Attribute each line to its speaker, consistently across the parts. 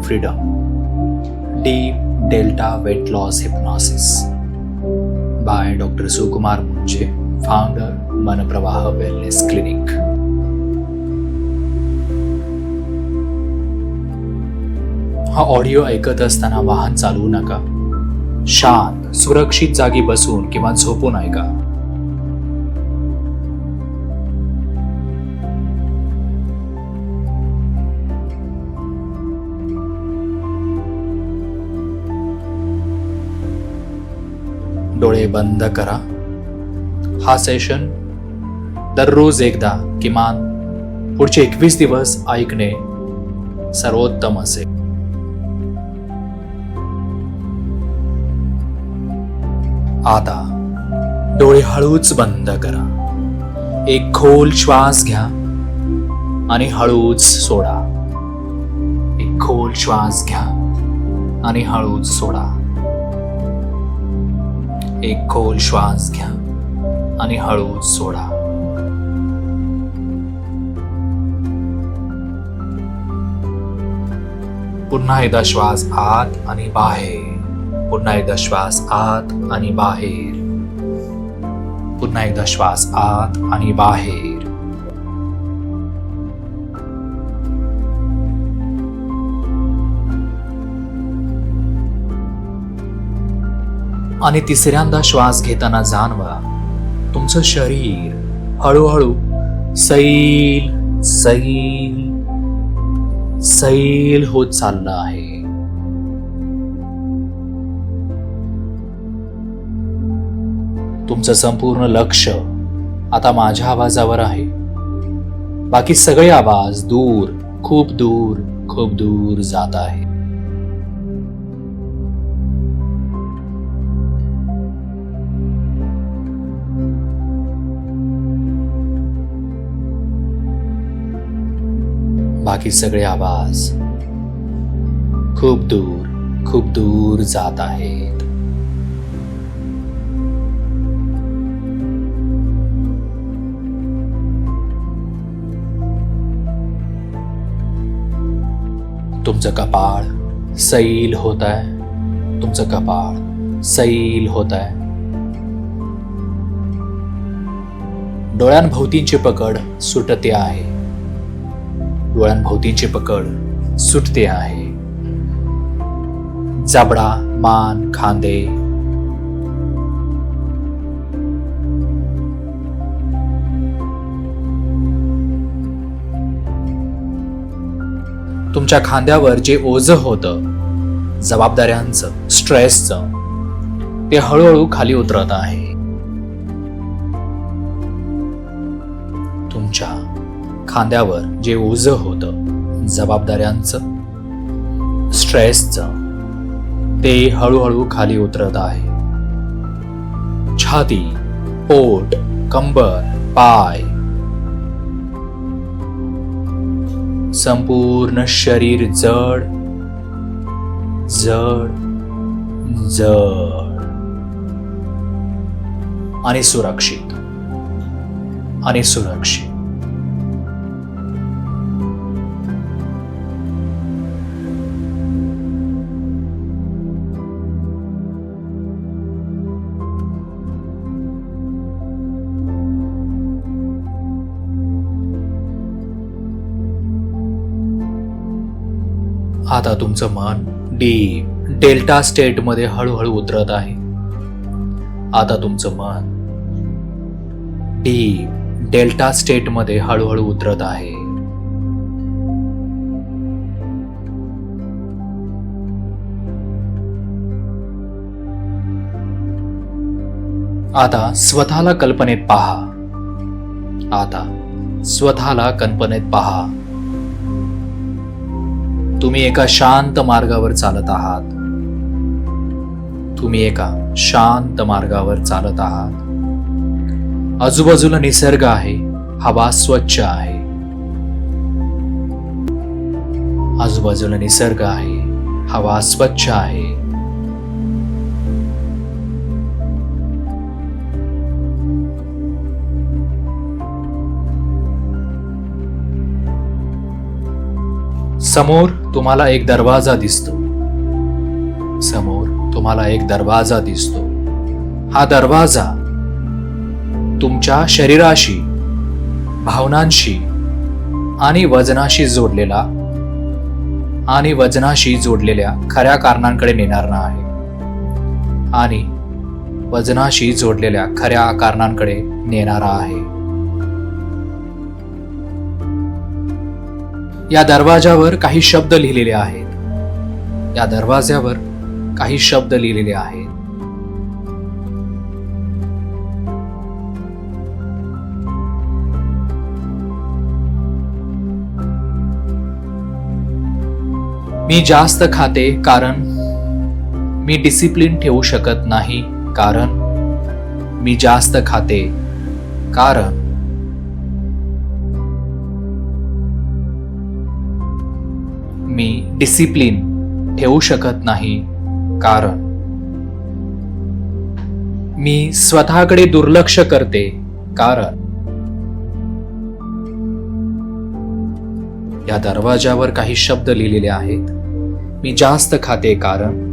Speaker 1: freedom. Deep Delta Weight Loss Hypnosis by Dr. Sukumar Munje, founder, Manapravaha Wellness Clinic. हा audio ऐकत असताना वाहन चालवू नका. शांत, सुरक्षित जागी बसून किंवा झोपून ऐका. डोळे बंद करा. हा सेशन दररोज एकदा किमान पुढचे 21 दिवस ऐकणे सर्वोत्तम असेल. आता डोळे हळूच बंद करा. एक खोल श्वास घ्या आणि हळूच सोडा. एक खोल श्वास घ्या आणि हळूच सोडा. एक खोल श्वास घ्या आणि हळूच सोडा. पुन्हा एकदा श्वास आत आणि बाहेर. पुन्हा एकदा श्वास आत आणि बाहेर. पुन्हा एकदा श्वास आत आणि बाहेर. आणि तिसऱ्यांदा श्वास घेताना जाणवा तुमचं शरीर हळूहळू सैल सैल सैल होत चाललं आहे. तुमचं संपूर्ण लक्ष आता माझ्या आवाजावर आहे. बाकी सगळे आवाज दूर, खूप दूर, खूप दूर जात आहे. बाकी सगळे आवाज खूप दूर जात आहेत. तुमचं कपाळ सैल होत आहे. तुमचं कपाळ सैल होत आहे. डोळ्यांभोवतीची पकड सुटते आहे. डोळ्यांभोवतीची पकड सुटते आहे. जबडा, मान, खांदे तुमच्या खांद्यावर जे ओझं होतं, जबाबदाऱ्यांचं, स्ट्रेसचं, ते हळूहळू खाली उतरत आहे. तुमच्या खांद्यावर जे ओझं होतं, जबाबदाऱ्यांचं, स्ट्रेसचं, ते हळूहळू खाली उतरत आहे. छाती, पोट, कंबर, पाय, संपूर्ण शरीर जड जड जड आणि सुरक्षित आणि सुरक्षित. आता तुमचं मन डीप डेल्टा स्टेट मध्ये हळूहळू उतरत आहे. आता तुमचं मन डीप डेल्टा स्टेट मध्ये हळूहळू उतरत आहे. आता स्वतःला कल्पनेत पहा. आता स्वतःला कल्पनेत पहा. तुम्ही एका शांत मार्गावर चालत आहात. तुम्ही एका शांत मार्गावर चालत आहात. आजूबाजूला निसर्ग आहे. हवा स्वच्छ आहे. आजूबाजूला निसर्ग आहे. हवा स्वच्छ आहे. समोर तुम्हाला एक दरवाजा दिसतो. समोर तुम्हाला एक दरवाजा दिसतो. हा दरवाजा तुमच्या शरीराशी, भावनांशी आणि वजनाशी जोडलेल्या खऱ्या कारणांकडे नेणारा आहे. आणि वजनाशी जोडलेल्या खऱ्या कारणांकडे नेणारा आहे. या दरवाजावर काही शब्द लिहिलेले आहेत. या दरवाज्यावर काही शब्द लिहिलेले आहेत. मी जास्त खाते कारण मी डिसिप्लिन ठेवू शकत नाही. कारण मी जास्त खाते कारण मी डिसिप्लिन ठेवू शकत नाही. कारण मी स्वतःकडे दुर्लक्ष करते. कारण या दरवाजावर काही शब्द लिहिलेले आहेत. मी जास्त खाते कारण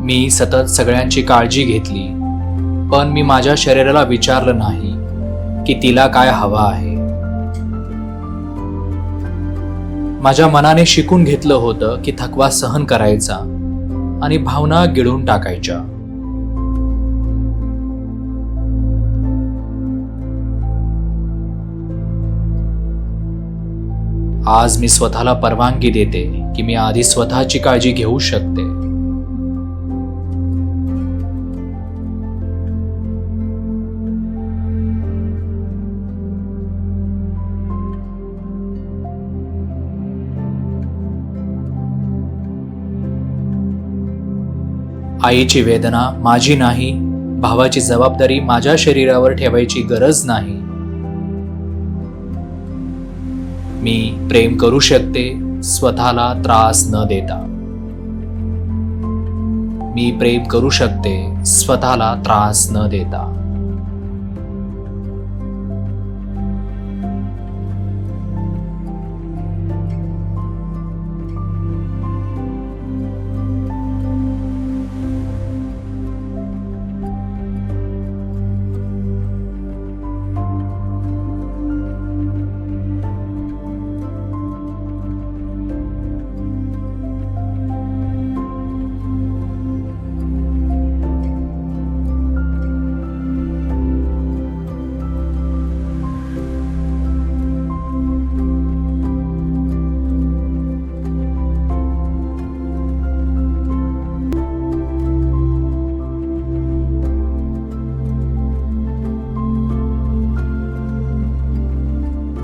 Speaker 1: मी सतत सगळ्यांची काळजी घेतली, पण मी माझ्या शरीराला विचारलं नाही की तिला काय हवं आहे. माझ्या मनाने शिकून घेतलं होतं की थकवा सहन करायचा आणि भावना गिळून टाकायच्या. आज मी स्वतःला परवानगी देते की मी आधी स्वतःची काळजी घेऊ शकते. आईची वेदना माझी नाही, भावाची जबाबदारी माझ्या शरीरावर ठेवायची गरज नाही. मी प्रेम करू शकते स्वतःला त्रास न देता. मी प्रेम करू शकते स्वतःला त्रास न देता.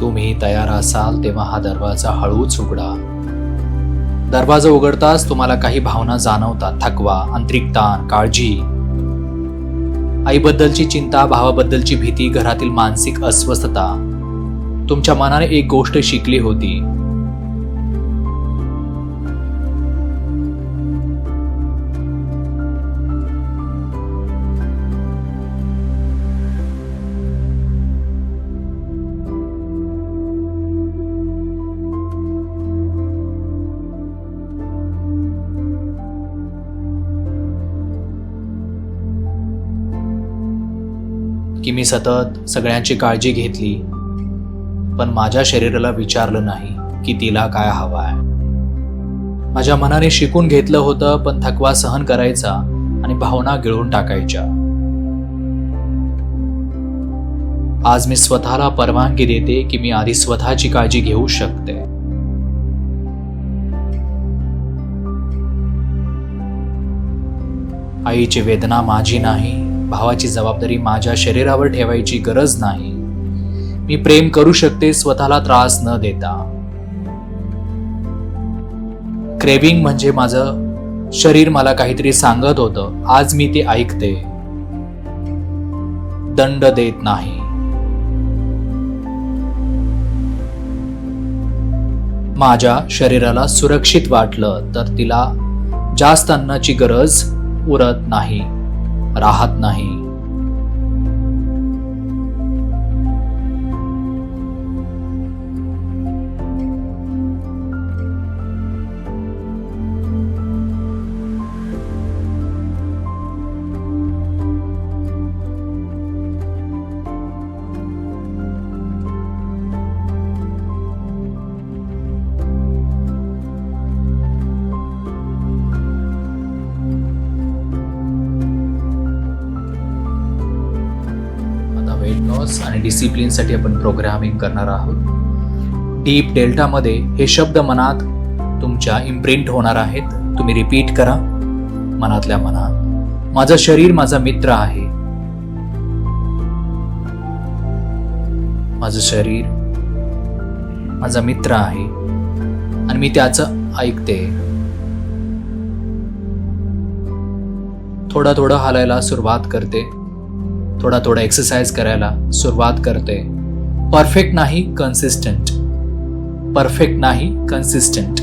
Speaker 1: तुम्ही तयार असाल तेव्हा हा दरवाजा हळूच उघडा. दरवाजा उघडताच तुम्हाला काही भावना जाणवतात. थकवा, आंतरिक ताण, काळजी, आईबद्दलची चिंता, भावाबद्दलची भीती, घरातील मानसिक अस्वस्थता. तुमच्या मनाने एक गोष्ट शिकली होती की मी सतत सगळ्यांची काळजी घेतली, पण माझ्या शरीराला विचारलं नाही की तिला काय हवं आहे. माझ्या मनाने शिकून घेतलं होतं, पण थकवा सहन करायचा आणि भावना गिळून टाकायच्या. आज मी स्वतःला परवानगी देते की मी आधी स्वतःची काळजी घेऊ शकते. आईची वेदना माझी नाही, भावाची जबाबदारी माझ्या शरीरावर ठेवायची गरज नाही. मी प्रेम करू शकते स्वतःला त्रास न देता. क्रेविंग म्हणजे माझं शरीर मला काहीतरी सांगत होतं, आज मी ते ऐकते, दंड देत नाही. माझ्या शरीराला सुरक्षित वाटलं तर तिला जास्त अन्नाची गरज उरत नाही, राहत नाही. वेट लॉस आणि डिसिप्लिनसाठी आपण प्रोग्रामिंग करणार आहोत. डीप डेल्टामध्ये हे शब्द मनात तुमच्या इम्प्रिंट होणार आहेत. तुम्ही रिपीट करा मनातल्या मनात. माझं शरीर माझा मित्र आहे. माझं शरीर माझा मित्र आहे आणि मी त्याचं ऐकते. थोडं थोडं हालायला सुरुवात करते, थोडा थोडा एक्सरसाइज करायला सुरुवात करते. परफेक्ट नाही, कन्सिस्टंट. परफेक्ट नाही, कन्सिस्टंट.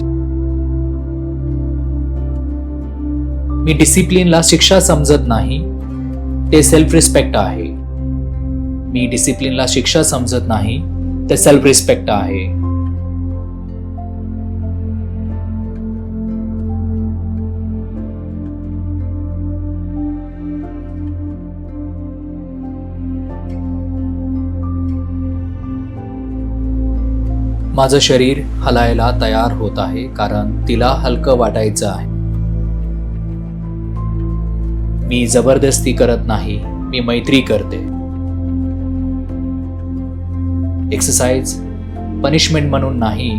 Speaker 1: मी डिसिप्लिनला शिक्षा समजत नाही, ते सेल्फ रिस्पेक्ट आहे. मी डिसिप्लिनला शिक्षा समजत नाही, ते सेल्फ रिस्पेक्ट आहे. माझं शरीर हलायला तयार होत आहे कारण तिला हलकं वाटायचं आहे. मी जबरदस्ती करत नाही, मी मैत्री करते. एक्सरसाइज पनिशमेंट म्हणून नाही,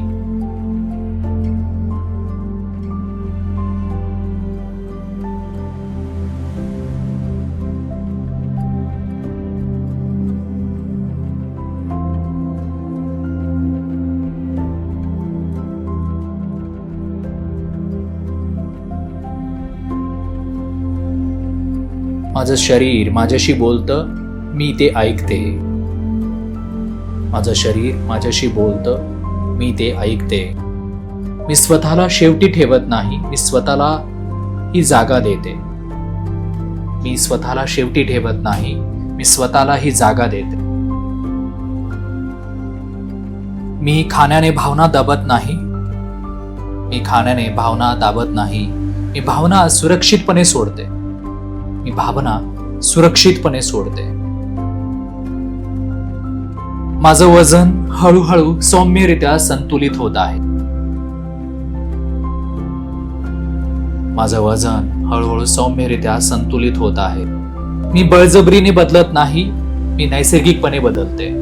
Speaker 1: माझं शरीर माझ्याशी बोलतं, मी ते ऐकते. माझं शरीर माझ्याशी बोलतं, मी ते ऐकते. मी स्वतःला शेवटी ठेवत नाही, मी स्वतःला ही जागा देते. मी स्वतःला शेवटी ठेवत नाही, मी स्वतःला ही जागा देते. मी खाण्याने भावना दाबत नाही. मी खाण्याने भावना दाबत नाही, मी भावना सुरक्षितपणे सोडते. मी भावना सुरक्षितपणे सोडते. माझं वजन हळूहळू सौम्यरित्या संतुलित होत आहे. माझं वजन हळूहळू सौम्यरित्या संतुलित होत आहे. मी बळजबरीने बदलत नाही, मी नैसर्गिकपणे बदलते.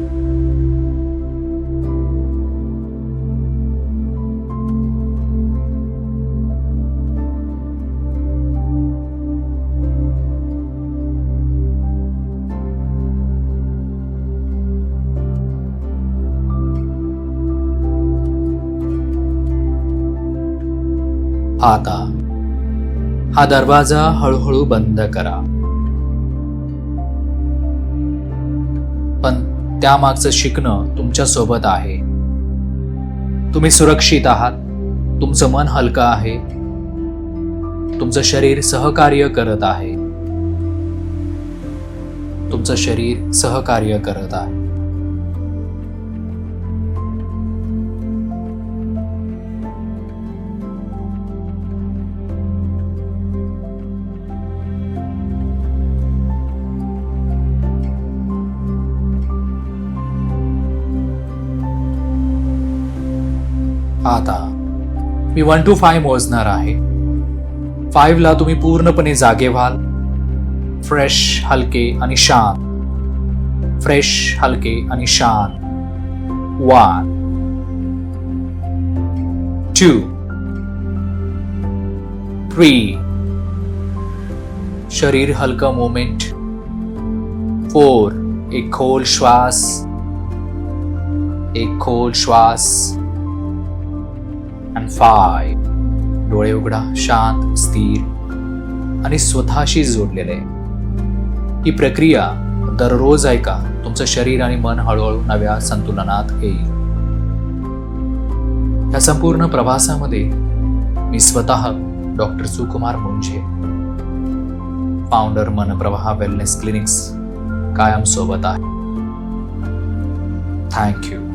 Speaker 1: आता हा दरवाजा हळूहळू बंद करा, पण त्यामागचं शिकणं तुमच्या सोबत आहे. तुम्ही सुरक्षित आहात. तुमचं मन हलकं आहे. तुमचं शरीर सहकार्य करत आहे. तुमचं शरीर सहकार्य करत आहे. आता मी 1 to 5 मोजणार आहे. 5 ला तुम्ही पूर्णपणे जागे व्हाल. फ्रेश, हलके आणि शांत. फ्रेश, हलके आणि शांत. 1 2 3 शरीर हलका मूवमेंट. 4 एक खोल श्वास. एक खोल श्वास. and 5 डोळे उघडा, शांत, स्थिर आणि स्वतःशी जोडलेले. ही प्रक्रिया दररोज ऐका. तुमचं शरीर आणि मन हळूहळू नव्या संतुलनात येईल. या संपूर्ण प्रवासामध्ये मी स्वतः डॉक्टर सुकुमार मुंजे, फाउंडर मनप्रवाह वेलनेस क्लिनिक्स, कायम सोबत आहे. थँक्यू.